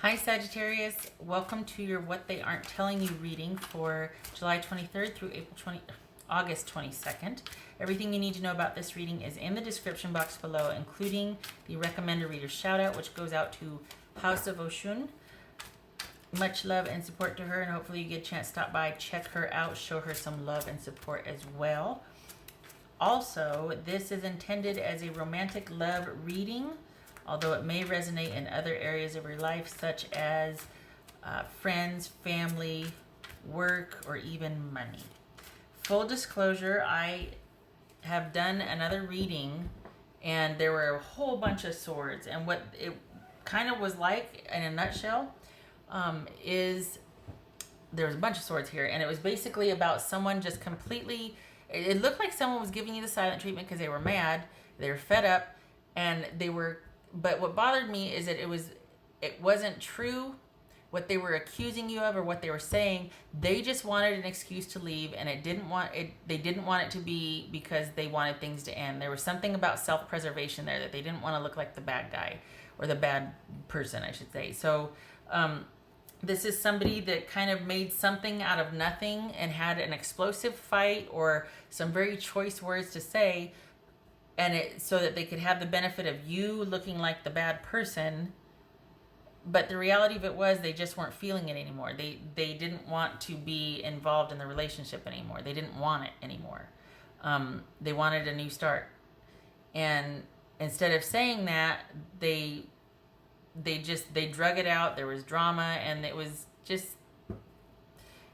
Hi Sagittarius, welcome to your What They Aren't Telling You reading for July 23rd through August 22nd. Everything you need to know about this reading is in the description box below, including the recommended reader shout out, which goes out to House of Oshun. Much love and support to her, and hopefully you get a chance to stop by, check her out, show her some love and support as well. Also, this is intended as a romantic love reading, although it may resonate in other areas of your life, such as friends, family, work, or even money. Full disclosure, I have done another reading, and there were a whole bunch of swords. And what it kind of was like, in a nutshell, is there was a bunch of swords here, and it was basically about someone just completely... It looked like someone was giving you the silent treatment because they were mad, they were fed up, and they were... But what bothered me is that it wasn't true what they were accusing you of or what they were saying. They just wanted an excuse to leave, and they didn't want it to be because they wanted things to end. There was something about self-preservation there, that they didn't want to look like the bad guy, or the bad person, I should say. So this is somebody that kind of made something out of nothing and had an explosive fight or some very choice words to say, and so that they could have the benefit of you looking like the bad person. But the reality of it was they just weren't feeling it anymore. They didn't want to be involved in the relationship anymore. They didn't want it anymore. They wanted a new start. And instead of saying that, they drug it out. There was drama, and it was just...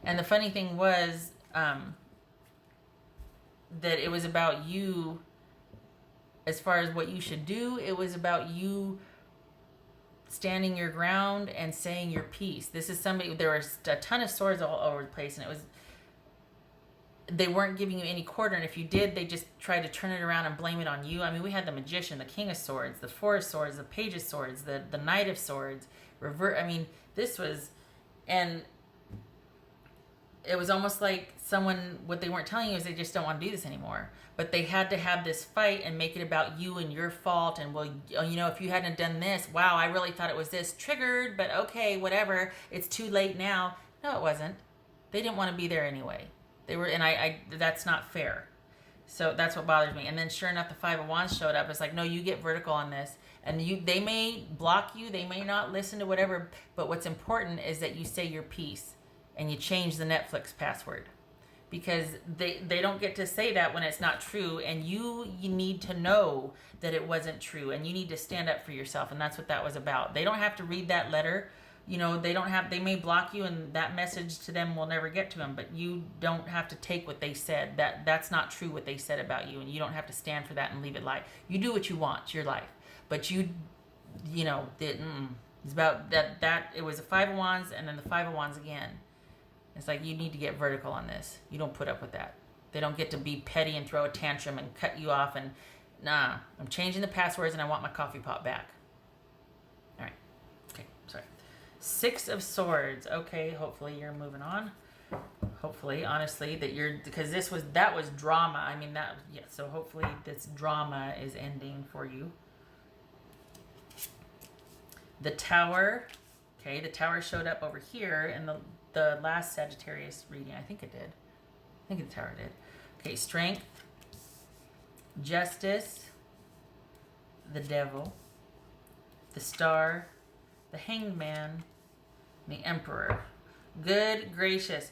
And the funny thing was that it was about you. As far as what you should do, it was about you standing your ground and saying your piece. This is somebody... There was a ton of swords all over the place, and it was... They weren't giving you any quarter, and if you did, they just tried to turn it around and blame it on you. I mean, we had the Magician, the King of Swords, the Four of Swords, the Page of Swords, the Knight of Swords, I mean, this was... And it was almost like someone... What they weren't telling you is they just don't want to do this anymore. But they had to have this fight and make it about you and your fault. And, well, you know, if you hadn't done this, wow, I really thought it was this. Triggered, but okay, whatever. It's too late now. No, it wasn't. They didn't want to be there anyway. They were, and I that's not fair. So that's what bothers me. And then sure enough, the Five of Wands showed up. It's like, no, you get vertical on this. And they may block you. They may not listen to whatever. But what's important is that you say your piece and you change the Netflix password. Because they don't get to say that when it's not true, and you need to know that it wasn't true, and you need to stand up for yourself, and that's what that was about. They don't have to read that letter, you know. They may block you, and that message to them will never get to them, but you don't have to take what they said. That's not true what they said about you, and you don't have to stand for that and leave it lie. You do what you want, it's your life, but you know, it's about that it was a Five of Wands and then the Five of Wands again. It's like, you need to get vertical on this. You don't put up with that. They don't get to be petty and throw a tantrum and cut you off. And nah, I'm changing the passwords and I want my coffee pot back. All right. Okay, sorry. Six of Swords. Okay, hopefully you're moving on. Hopefully, honestly, because that was drama. I mean, yeah, so hopefully this drama is ending for you. The Tower. Okay, the Tower showed up over here in the last Sagittarius reading. I think it did. I think the Tower did. Okay, Strength, Justice, the Devil, the Star, the Hanged Man, the Emperor. Good gracious.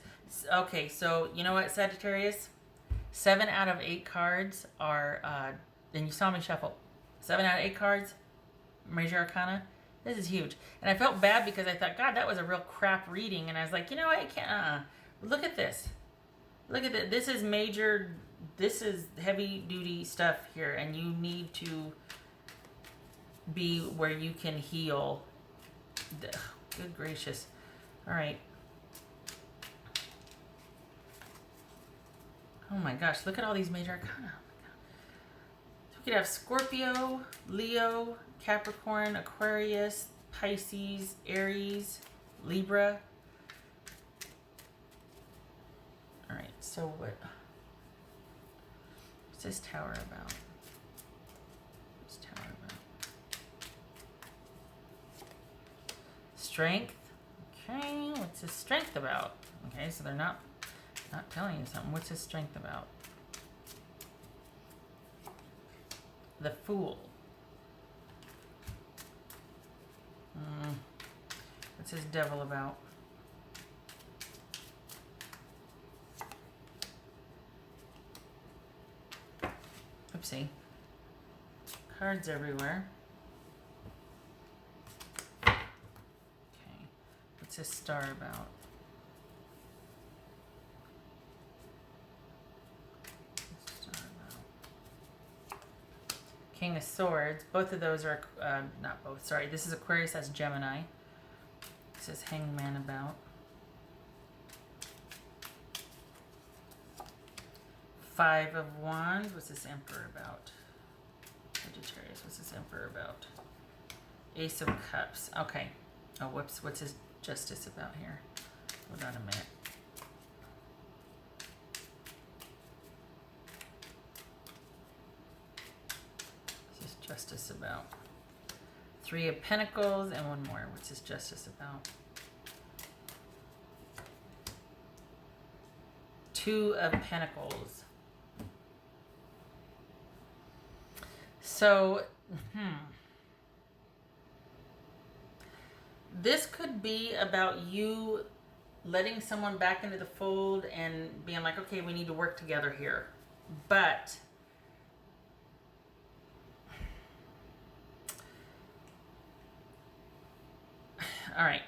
Okay, so you know what, Sagittarius? 7 out of 8 cards are, and you saw me shuffle. 7 out of 8 cards, Major Arcana. This is huge. And I felt bad because I thought, God, that was a real crap reading. And I was like, you know what? I can't. Look at this. Look at this. This is major. This is heavy duty stuff here. And you need to be where you can heal. Good gracious. All right. Oh my gosh. Look at all these major arcana. So we could have Scorpio, Leo, Capricorn, Aquarius, Pisces, Aries, Libra. All right, so what's this Tower about? What's Tower about? strength. Okay, what's his strength about? Okay, so they're not telling you something. What's his strength about? The Fool. What's his Devil about? Oopsie. Cards everywhere. Okay. What's his Star about? King of Swords. Both of those are, not both, sorry. This is Aquarius, that's Gemini. This is Hangman about. Five of Wands. What's this Emperor about? Sagittarius. What's this Emperor about? Ace of Cups. Okay. Oh, whoops. What's his Justice about here? Hold on a minute. What's his Justice about? Three of Pentacles and one more. What's his Justice about? Two of Pentacles. So, this could be about you letting someone back into the fold and being like, okay, we need to work together here. But all right,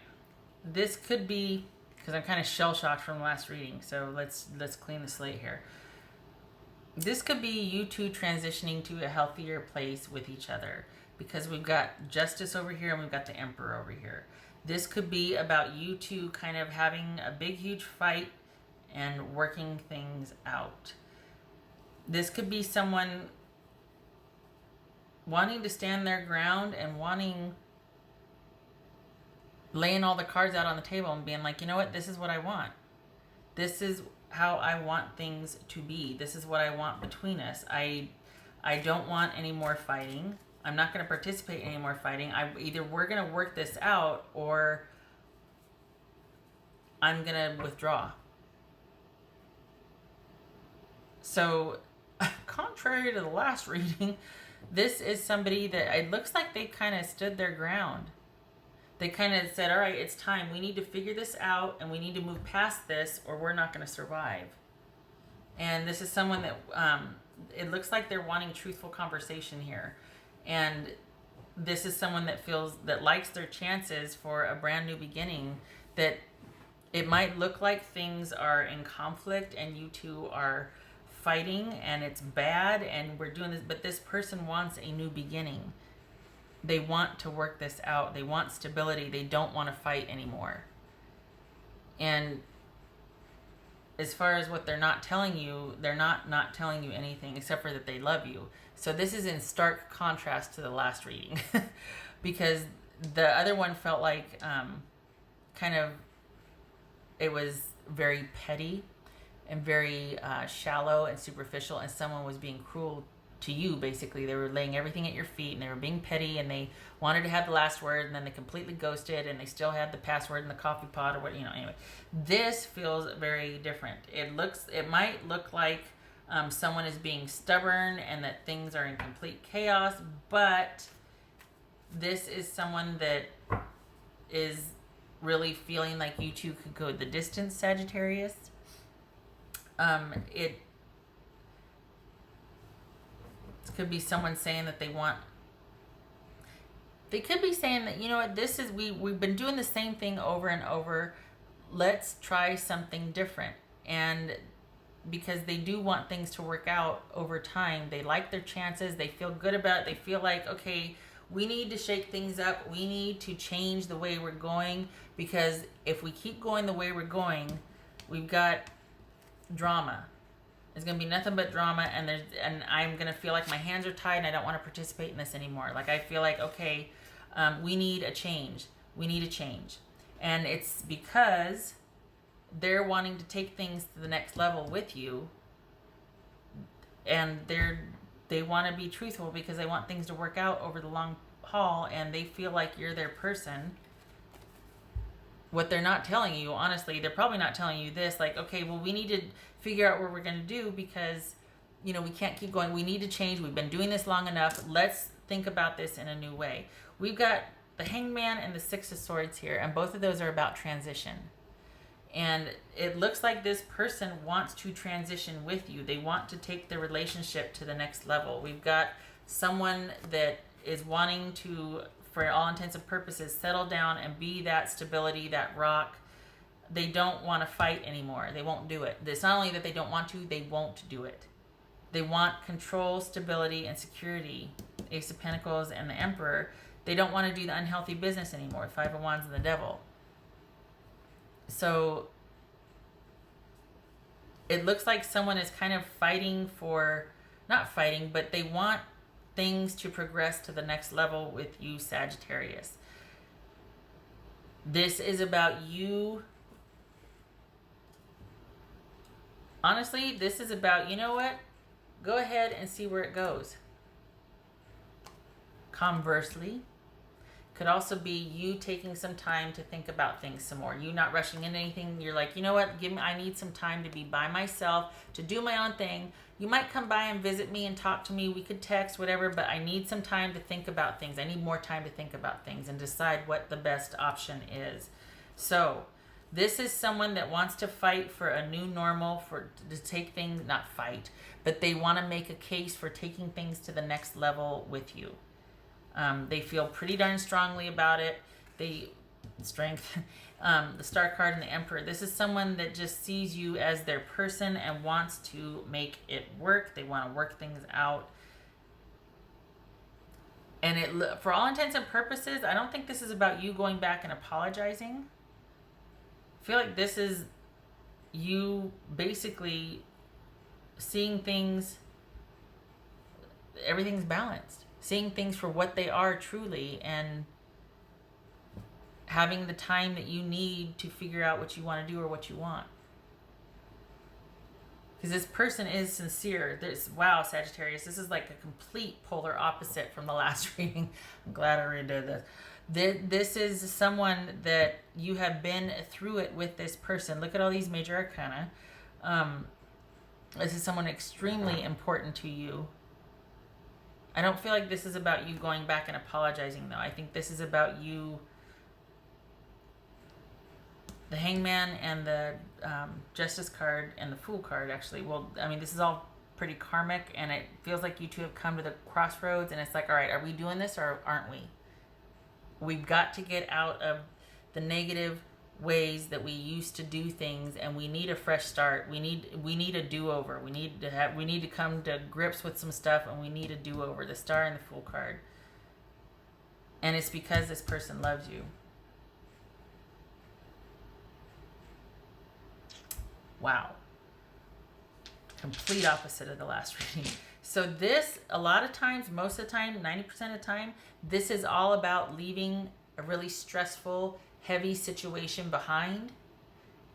this could be, because I'm kind of shell-shocked from the last reading, so let's clean the slate here. This could be you two transitioning to a healthier place with each other, because we've got Justice over here and we've got the Emperor over here. This could be about you two kind of having a big, huge fight and working things out. This could be someone wanting to stand their ground and laying all the cards out on the table and being like, you know what, this is what I want. This is how I want things to be. This is what I want between us. I don't want any more fighting. I'm not going to participate in any more fighting. Either we're going to work this out or I'm going to withdraw. So, contrary to the last reading, this is somebody that it looks like they kind of stood their ground. They kind of said, all right, it's time. We need to figure this out and we need to move past this or we're not going to survive. And this is someone that, it looks like they're wanting truthful conversation here. And this is someone that likes their chances for a brand new beginning, that it might look like things are in conflict and you two are fighting and it's bad and we're doing this, but this person wants a new beginning. They want to work this out. They want stability. They don't want to fight anymore. And as far as what they're not telling you, they're not telling you anything except for that they love you. So this is in stark contrast to the last reading because the other one felt like it was very petty and very shallow and superficial, and someone was being cruel to you. Basically, they were laying everything at your feet and they were being petty and they wanted to have the last word, and then they completely ghosted and they still had the password in the coffee pot or what, anyway. This feels very different. It might look like someone is being stubborn and that things are in complete chaos, but this is someone that is really feeling like you two could go the distance, Sagittarius. It could be someone saying that they could be saying that, you know what, this is, we've been doing the same thing over and over. Let's try something different. And because they do want things to work out over time, they like their chances, they feel good about it, they feel like, okay, we need to shake things up, we need to change the way we're going, because if we keep going the way we're going, we've got drama. It's going to be nothing but drama, and I'm going to feel like my hands are tied and I don't want to participate in this anymore. Like, I feel like, okay, we need a change. We need a change. And it's because they're wanting to take things to the next level with you, and they want to be truthful because they want things to work out over the long haul, and they feel like you're their person. what they're not telling you, honestly, they're probably not telling you this, like, okay, well, we need to figure out what we're going to do because, you know, we can't keep going. We need to change. We've been doing this long enough. Let's think about this in a new way. We've got the Hangman and the Six of Swords here, and both of those are about transition. And it looks like this person wants to transition with you. They want to take the relationship to the next level. We've got someone that is wanting to, for all intents and purposes, settle down and be that stability, that rock. They don't want to fight anymore. They won't do it. It's not only that they don't want to, they won't do it. They want control, stability, and security. Ace of Pentacles and the Emperor. They don't want to do the unhealthy business anymore. Five of Wands and the Devil. So it looks like someone is kind of fighting for, not fighting, but they want things to progress to the next level with you, Sagittarius. This is about you. Honestly, this is about, you know what? Go ahead and see where it goes. Conversely, could also be you taking some time to think about things some more. You not rushing into anything. You're like, you know what? I need some time to be by myself, to do my own thing. You might come by and visit me and talk to me. We could text, whatever, but I need some time to think about things. I need more time to think about things and decide what the best option is. So this is someone that wants to fight for a new normal, to take things, not fight, but they want to make a case for taking things to the next level with you. They feel pretty darn strongly about it. The Star card and the Emperor. This is someone that just sees you as their person and wants to make it work. They want to work things out. And for all intents and purposes, I don't think this is about you going back and apologizing. I feel like this is you basically seeing things, everything's balanced. Seeing things for what they are truly and having the time that you need to figure out what you want to do or what you want. Because this person is sincere. Wow, Sagittarius, this is like a complete polar opposite from the last reading. I'm glad I redid this. This is someone that you have been through it with this person. Look at all these major arcana. This is someone extremely important to you. I don't feel like this is about you going back and apologizing, though. I think this is about you. The Hangman and the Justice card and the Fool card, actually. Well, I mean, this is all pretty karmic, and it feels like you two have come to the crossroads, and it's like, all right, are we doing this or aren't we? We've got to get out of the negative ways that we used to do things, and we need a fresh start. We need a do-over. We need to come to grips with some stuff, and we need a do-over. The Star and the Fool card. And it's because this person loves you. Wow. Complete opposite of the last reading. So this, a lot of times, most of the time, 90% of the time, this is all about leaving a really stressful, heavy situation behind,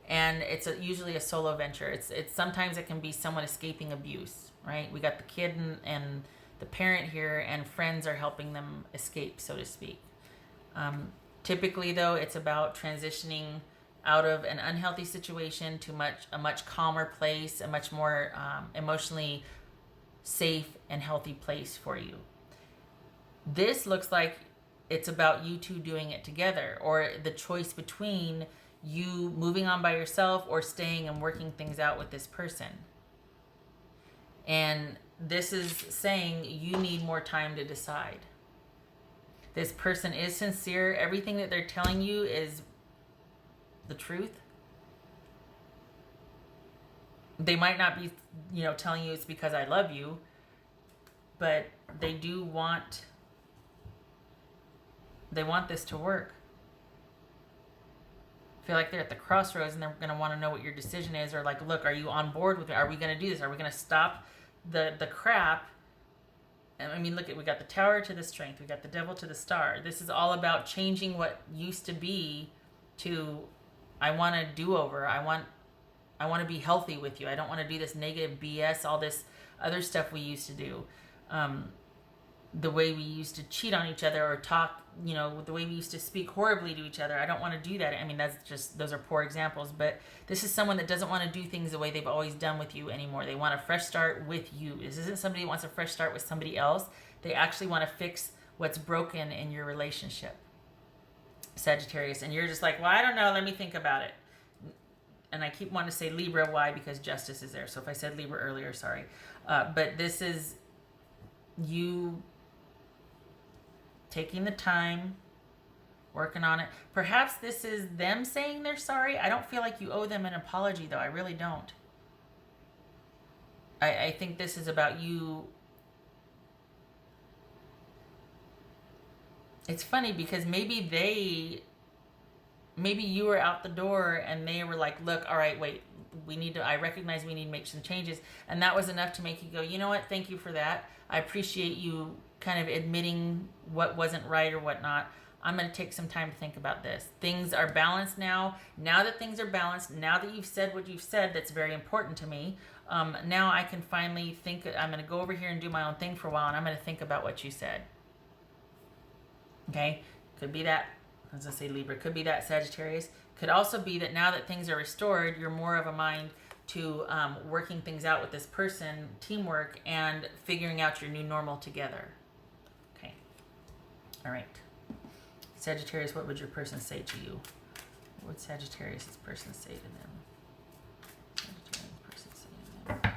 and it's usually a solo venture. It's sometimes it can be someone escaping abuse, right? We got the kid and the parent here, and friends are helping them escape, so to speak. Typically, though, it's about transitioning out of an unhealthy situation to a much calmer place, a much more emotionally safe and healthy place for you. This looks like it's about you two doing it together, or the choice between you moving on by yourself or staying and working things out with this person. And this is saying you need more time to decide. This person is sincere. Everything that they're telling you is the truth. They might not be, telling you it's because I love you, but they do want this to work. I feel like they're at the crossroads and they're going to want to know what your decision is, or like, look, are you on board with me? Are we going to do this? Are we going to stop the crap? And I mean, look, we got the Tower to the Strength. We got the Devil to the Star. This is all about changing what used to be to, I want a do-over. I want to be healthy with you. I don't want to do this negative BS, all this other stuff we used to do. the way we used to cheat on each other or talk, the way we used to speak horribly to each other. I don't want to do that. I mean, those are poor examples, but this is someone that doesn't want to do things the way they've always done with you anymore. They want a fresh start with you. This isn't somebody who wants a fresh start with somebody else. They actually want to fix what's broken in your relationship, Sagittarius. And you're just like, well, I don't know. Let me think about it. And I keep wanting to say Libra. Why? Because justice is there. So if I said Libra earlier, sorry. But this is you taking the time, working on it. Perhaps this is them saying they're sorry. I don't feel like you owe them an apology, though. I really don't. I think this is about you. It's funny because maybe you were out the door and they were like, look, all right, wait, I recognize we need to make some changes. And that was enough to make you go, you know what? Thank you for that. I appreciate you kind of admitting what wasn't right or whatnot. I'm going to take some time to think about this. Things are balanced now. Now that things are balanced, now that you've said what you've said, that's very important to me. Now I can finally think, I'm going to go over here and do my own thing for a while, and I'm going to think about what you said. Okay? Could be that. As I say, Libra. Could be that, Sagittarius. Could also be that now that things are restored, you're more of a mind to working things out with this person, teamwork, and figuring out your new normal together. Okay. All right. Sagittarius, what would your person say to you? What would Sagittarius' person say to them? Sagittarius person say to them.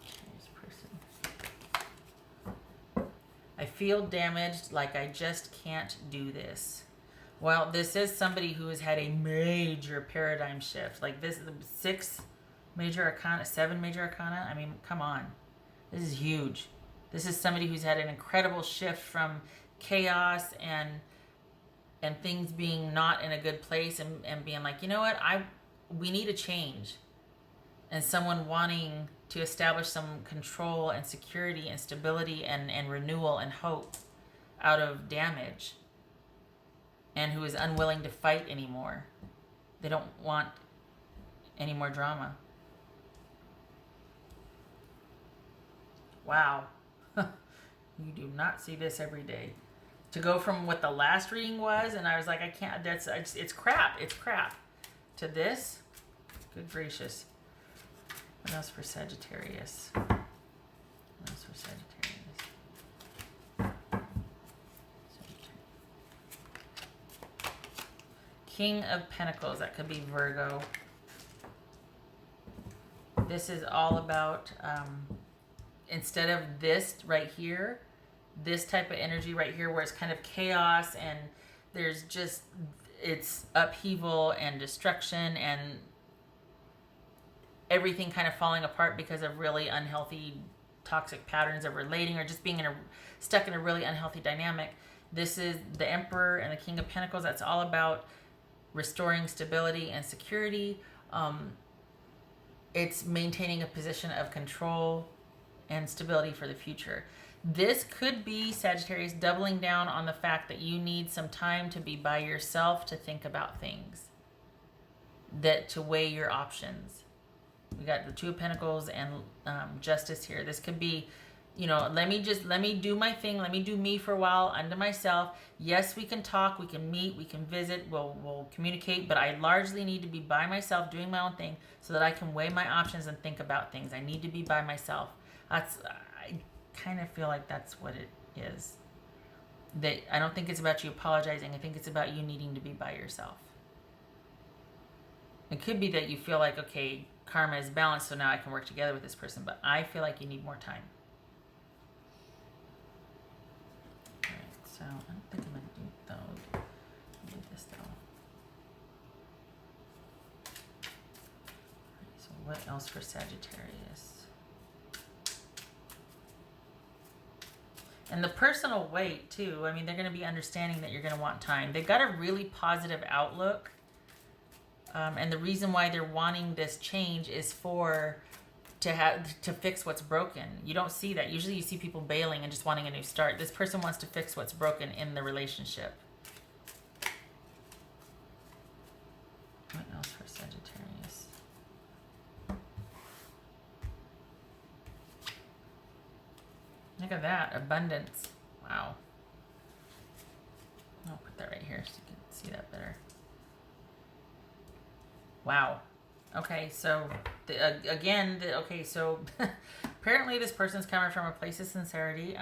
Sagittarius person. I feel damaged, like I just can't do this. Well, this is somebody who has had a major paradigm shift. Like this, 6 major arcana, 7 major arcana. I mean, come on. This is huge. This is somebody who's had an incredible shift from chaos and things being not in a good place and being like, you know what, we need a change. And someone wanting to establish some control and security and stability and renewal and hope out of damage. And who is unwilling to fight anymore. They don't want any more drama. Wow. You do not see this every day. To go from what the last reading was, and I was like, I can't, it's crap, to this, good gracious. What else for Sagittarius? What else for Sagittarius? King of Pentacles, that could be Virgo. This is all about, instead of this right here, this type of energy right here where it's kind of chaos and there's just, it's upheaval and destruction and everything kind of falling apart because of really unhealthy, toxic patterns of relating or just being stuck in a really unhealthy dynamic. This is the Emperor and the King of Pentacles. That's all about restoring stability and security. It's maintaining a position of control and stability for the future. This could be, Sagittarius, doubling down on the fact that you need some time to be by yourself to think about things, to weigh your options. We got the Two of Pentacles and Justice here. This could be, let me do my thing. Let me do me for a while unto myself. Yes, we can talk, we can meet, we can visit, we'll communicate, but I largely need to be by myself doing my own thing so that I can weigh my options and think about things. I need to be by myself. I kind of feel like that's what it is. I don't think it's about you apologizing. I think it's about you needing to be by yourself. It could be that you feel like, okay, karma is balanced, so now I can work together with this person, but I feel like you need more time. So I don't think I'm going to do those. I'll do this though. Right, so what else for Sagittarius? And the personal weight too. I mean, they're going to be understanding that you're going to want time. They've got a really positive outlook. And the reason why they're wanting this change is to fix what's broken. You don't see that. Usually you see people bailing and just wanting a new start. This person wants to fix what's broken in the relationship. What else for Sagittarius? think of that? Abundance. Wow. I'll put that right here so you can see that better. Wow. Okay, so okay, so apparently this person's coming from a place of sincerity.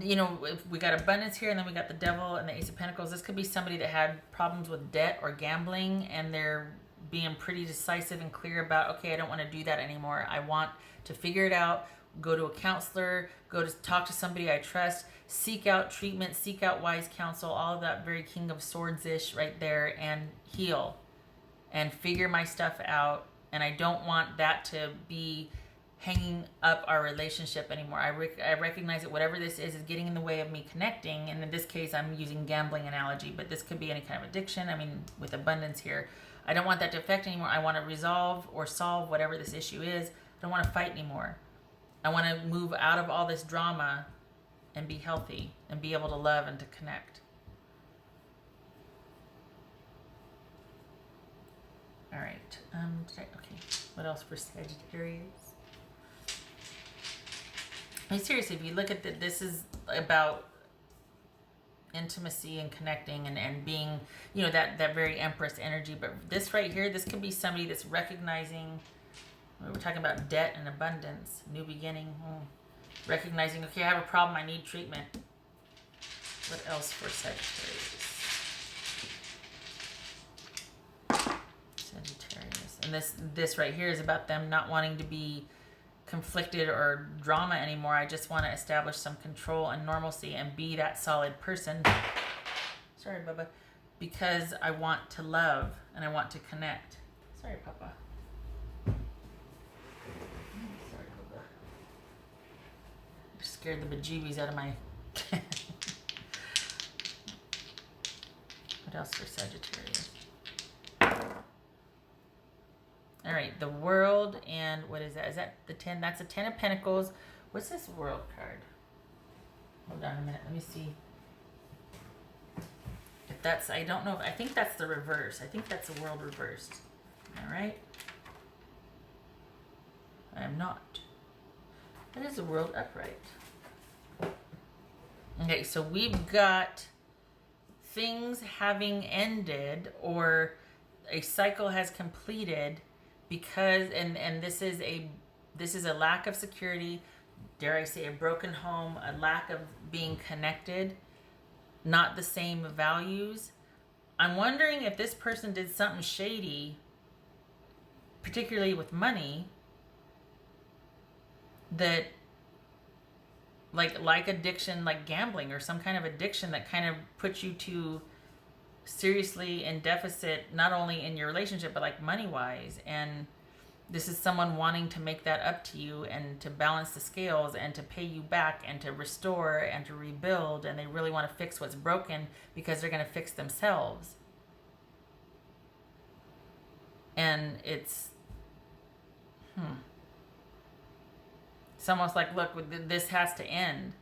You know, if we got abundance here, and then we got the devil and the ace of pentacles. This could be somebody that had problems with debt or gambling, and they're being pretty decisive and clear about, okay, I don't want to do that anymore. I want to figure it out, go to a counselor, go to talk to somebody I trust, seek out treatment, seek out wise counsel, all of that very King of Swords-ish right there, and heal and figure my stuff out. And I don't want that to be hanging up our relationship anymore. I recognize that whatever this is getting in the way of me connecting. And in this case, I'm using gambling analogy, but this could be any kind of addiction. I mean, with abundance here, I don't want that to affect anymore. I want to resolve or solve whatever this issue is. I don't want to fight anymore. I want to move out of all this drama and be healthy and be able to love and to connect. All right. Okay. What else for Sagittarius? I mean, seriously, if you look at this is about intimacy and connecting and being, you know, that very Empress energy. But this right here, this could be somebody that's recognizing, we're talking about debt and abundance, new beginning, recognizing, okay, I have a problem, I need treatment. What else for Sagittarius? And this right here is about them not wanting to be conflicted or drama anymore. I just want to establish some control and normalcy and be that solid person. Sorry, Bubba. Because I want to love and I want to connect. Sorry, Papa. Sorry, Bubba. I scared the bejeebies out of my... What else for Sagittarius? All right, the World, and what is that? Is that the 10? That's a 10 of Pentacles. What's this World card? Hold on a minute. Let me see. If that's, I don't know. I think that's the reverse. I think that's the World reversed. All right. I am not. That is the World upright. Okay, so we've got things having ended, or a cycle has completed, because and this is a lack of security, dare I say a broken home, a lack of being connected, not the same values. I'm wondering if this person did something shady, particularly with money, that like addiction, like gambling or some kind of addiction that kind of puts you to seriously in deficit, not only in your relationship, but like money wise. And this is someone wanting to make that up to you and to balance the scales and to pay you back and to restore and to rebuild. And they really want to fix what's broken because they're going to fix themselves. And it's almost like, look, this has to end.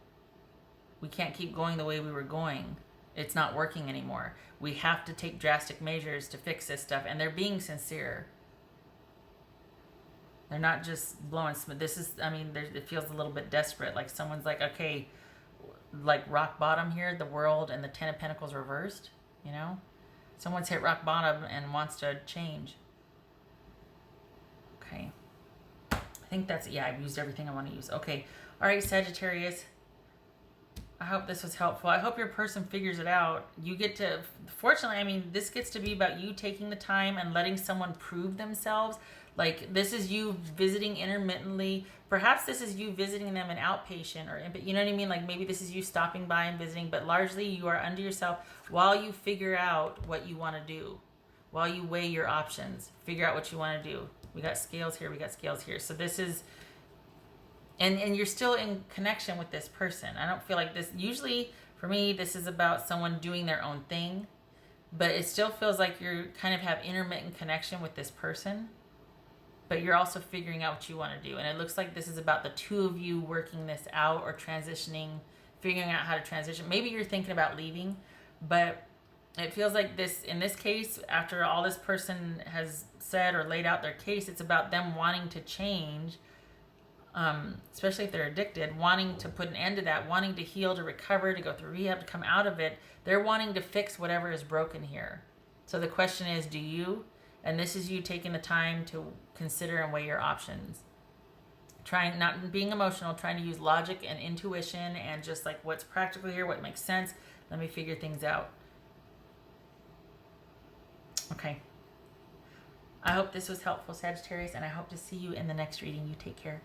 We can't keep going the way we were going. It's not working anymore. We have to take drastic measures to fix this stuff. And they're being sincere. They're not just blowing smoke. This is, I mean, it feels a little bit desperate. Like someone's like, okay, like rock bottom here, the World and the 10 of Pentacles reversed, you know? Someone's hit rock bottom and wants to change. Okay. I think that's, yeah, I've used everything I want to use. Okay. All right, Sagittarius. I hope this was helpful. I hope your person figures it out. You get to, fortunately, I mean, this gets to be about you taking the time and letting someone prove themselves. Like, this is you visiting intermittently. Perhaps this is you visiting them in outpatient or, you know what I mean? Like, maybe this is you stopping by and visiting, but largely you are under yourself while you figure out what you want to do. While you weigh your options, figure out what you want to do. We got scales here, we got scales here. So this is, and you're still in connection with this person. I don't feel like this, usually for me, this is about someone doing their own thing, but it still feels like you're kind of have intermittent connection with this person, but you're also figuring out what you want to do. And it looks like this is about the two of you working this out or transitioning, figuring out how to transition. Maybe you're thinking about leaving, but it feels like this, in this case, after all this person has said or laid out their case, it's about them wanting to change especially if they're addicted, wanting to put an end to that, wanting to heal, to recover, to go through rehab, to come out of it. They're wanting to fix whatever is broken here. So the question is, do you? And this is you taking the time to consider and weigh your options. Trying, not being emotional, trying to use logic and intuition and just like what's practical here, what makes sense. Let me figure things out. Okay. I hope this was helpful, Sagittarius, and I hope to see you in the next reading. You take care.